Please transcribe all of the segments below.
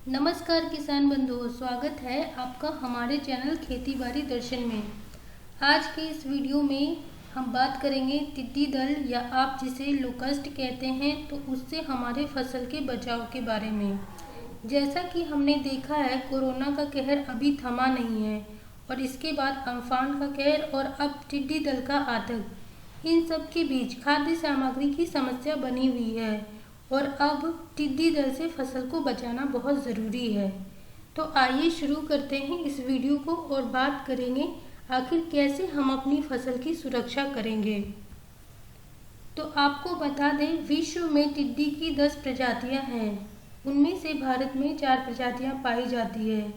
नमस्कार किसान बंधुओं, स्वागत है आपका हमारे चैनल खेती बाड़ी दर्शन में। आज के इस वीडियो में हम बात करेंगे टिड्डी दल या आप जिसे लोकस्ट कहते हैं तो उससे हमारे फसल के बचाव के बारे में। जैसा कि हमने देखा है, कोरोना का कहर अभी थमा नहीं है और इसके बाद अम्फान का कहर और अब टिड्डी दल का आतंक, इन सब के बीच खाद्य सामग्री की समस्या बनी हुई है और अब टिड्डी दल से फसल को बचाना बहुत ज़रूरी है। तो आइए शुरू करते हैं इस वीडियो को और बात करेंगे आखिर कैसे हम अपनी फसल की सुरक्षा करेंगे। तो आपको बता दें, विश्व में टिड्डी की 10 प्रजातियां हैं। उनमें से भारत में 4 प्रजातियां पाई जाती है।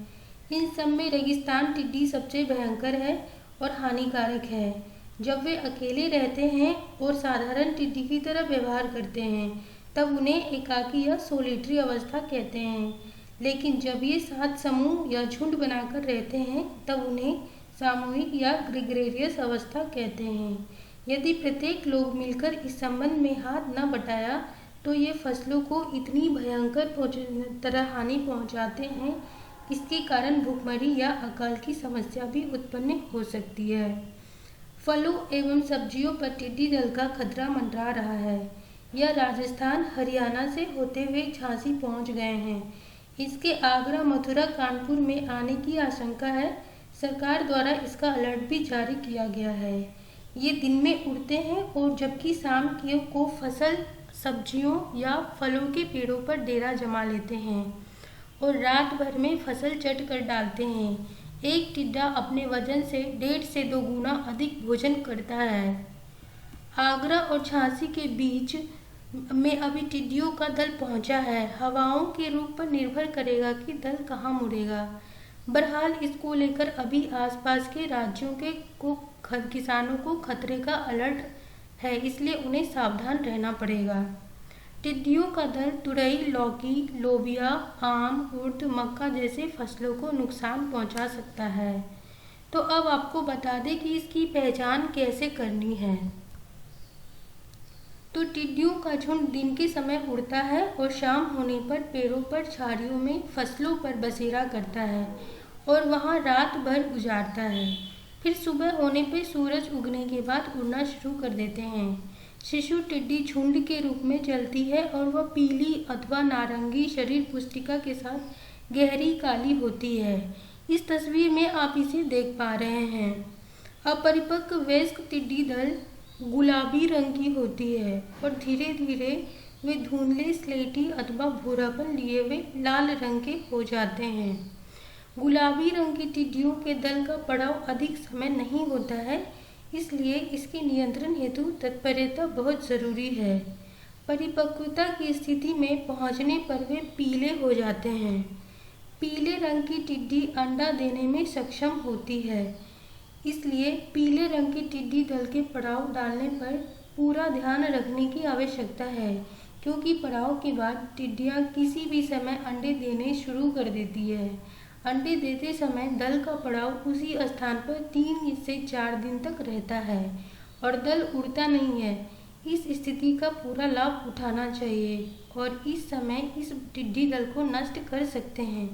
इन सब में रेगिस्तान टिड्डी सबसे भयंकर है और हानिकारक है। जब वे अकेले रहते हैं और साधारण टिड्डी की तरह व्यवहार करते हैं तब उन्हें एकाकी या सोलिटरी अवस्था कहते हैं, लेकिन जब ये साथ समूह या झुंड बनाकर रहते हैं तब उन्हें सामूहिक या ग्रेगेरियस अवस्था कहते हैं। यदि प्रत्येक लोग मिलकर इस संबंध में हाथ न बटाया तो ये फसलों को इतनी भयंकर तरह हानि पहुंचाते हैं, इसके कारण भूखमरी या अकाल की समस्या भी उत्पन्न हो सकती है। फलों एवं सब्जियों पर टिड्डी दल का खतरा मंडरा रहा है। यह राजस्थान हरियाणा से होते हुए झांसी पहुंच गए हैं। इसके आगरा, मथुरा, कानपुर में आने की आशंका है। सरकार द्वारा इसका अलर्ट भी जारी किया गया है। ये दिन में उड़ते हैं और जबकि शाम को फसल, सब्जियों या फलों के पेड़ों पर डेरा जमा लेते हैं और रात भर में फसल चट कर डालते हैं। एक टिड्डा अपने वजन से 1.5 से 2 गुना अधिक भोजन करता है। आगरा और झांसी के बीच में अभी टिड्डियों का दल पहुंचा है। हवाओं के रुख पर निर्भर करेगा कि दल कहां मुड़ेगा। बहरहाल इसको लेकर अभी आसपास के राज्यों के किसानों को खतरे का अलर्ट है, इसलिए उन्हें सावधान रहना पड़ेगा। टिड्डियों का दल तुरई, लौकी, लोबिया, आम, उर्द, मक्का जैसे फसलों को नुकसान पहुंचा सकता है। तो अब आपको बता दें कि इसकी पहचान कैसे करनी है। तो टिड्डियों का झुंड दिन के समय उड़ता है और शाम होने पर पेड़ों पर, झाड़ियों में फसलों पर बसेरा करता है और वहां रात भर गुजारता है। फिर सुबह होने पर सूरज उगने के बाद उड़ना शुरू कर देते हैं। शिशु टिड्डी झुंड के रूप में चलती है और वह पीली अथवा नारंगी शरीर पुस्तिका के साथ गहरी काली होती है। इस तस्वीर में आप इसे देख पा रहे हैं। अपरिपक्व वयस्क टिड्डी दल गुलाबी रंग की होती है और धीरे धीरे वे धुंधले स्लेटी अथवा भूरापन लिए हुए लाल रंग के हो जाते हैं। गुलाबी रंग की टिड्डियों के दल का पड़ाव अधिक समय नहीं होता है, इसलिए इसके नियंत्रण हेतु तत्परता बहुत जरूरी है। परिपक्वता की स्थिति में पहुंचने पर वे पीले हो जाते हैं। पीले रंग की टिड्डी अंडा देने में सक्षम होती है, इसलिए पीले रंग की टिड्डी दल के पड़ाव डालने पर पूरा ध्यान रखने की आवश्यकता है, क्योंकि पड़ाव के बाद टिड्डियां किसी भी समय अंडे देने शुरू कर देती है। अंडे देते समय दल का पड़ाव उसी स्थान पर 3 से 4 दिन तक रहता है और दल उड़ता नहीं है। इस स्थिति का पूरा लाभ उठाना चाहिए और इस समय इस टिड्डी दल को नष्ट कर सकते हैं,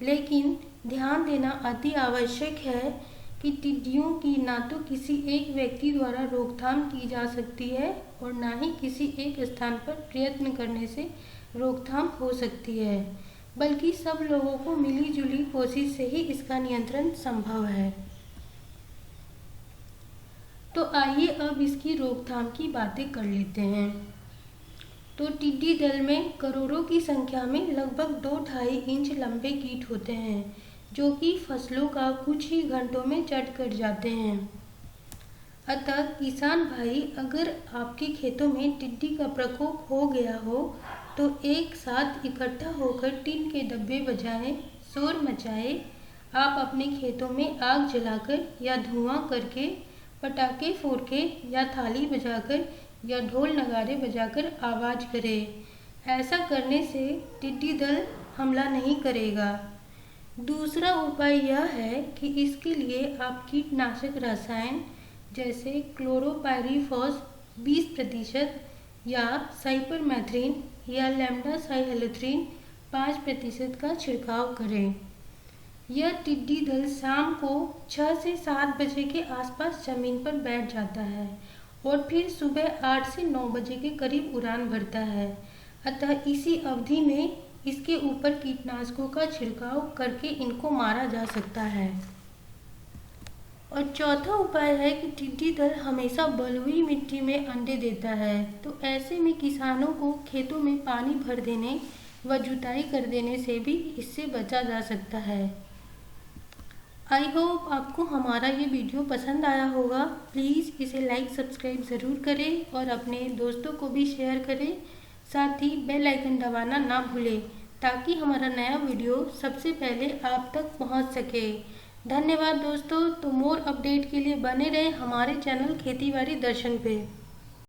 लेकिन ध्यान देना अति आवश्यक है कि टिड्डियों की ना तो किसी एक व्यक्ति द्वारा रोकथाम की जा सकती है और ना ही किसी एक स्थान पर प्रयत्न करने से रोकथाम हो सकती है, बल्कि सब लोगों को मिलीजुली कोशिश से ही इसका नियंत्रण संभव है। तो आइए अब इसकी रोकथाम की बातें कर लेते हैं। तो टिड्डी दल में करोड़ों की संख्या में लगभग 2-2.5 इंच लंबे कीट होते हैं, जो कि फसलों का कुछ ही घंटों में चट कर जाते हैं। अतः किसान भाई, अगर आपके खेतों में टिड्डी का प्रकोप हो गया हो तो एक साथ इकट्ठा होकर टिन के डब्बे बजाएं, शोर मचाएं। आप अपने खेतों में आग जलाकर या धुआं करके, पटाखे फोड़ के या थाली बजाकर या ढोल नगाड़े बजाकर आवाज करें। ऐसा करने से टिड्डी दल हमला नहीं करेगा। दूसरा उपाय यह है कि इसके लिए आप कीटनाशक रसायन जैसे क्लोरोपाइरीफॉस 20% या साइपरमेथ्रिन या लैम्डासाइहैलोथ्रिन 5% का छिड़काव करें। यह टिड्डी दल शाम को 6 से 7 बजे के आसपास जमीन पर बैठ जाता है और फिर सुबह 8 से 9 बजे के करीब उड़ान भरता है। अतः इसी अवधि में इसके ऊपर कीटनाशकों का छिड़काव करके इनको मारा जा सकता है। और चौथा उपाय है कि टिड्डी दल हमेशा बलुई मिट्टी में अंडे देता है, तो ऐसे में किसानों को खेतों में पानी भर देने व जुताई कर देने से भी इससे बचा जा सकता है। आई होप आपको हमारा ये वीडियो पसंद आया होगा। प्लीज़ इसे लाइक सब्सक्राइब ज़रूर करें और अपने दोस्तों को भी शेयर करें। साथ ही बेल आइकन दबाना ना भूलें ताकि हमारा नया वीडियो सबसे पहले आप तक पहुंच सके। धन्यवाद दोस्तों। तो मोर अपडेट के लिए बने रहें हमारे चैनल खेती बाड़ी दर्शन पे।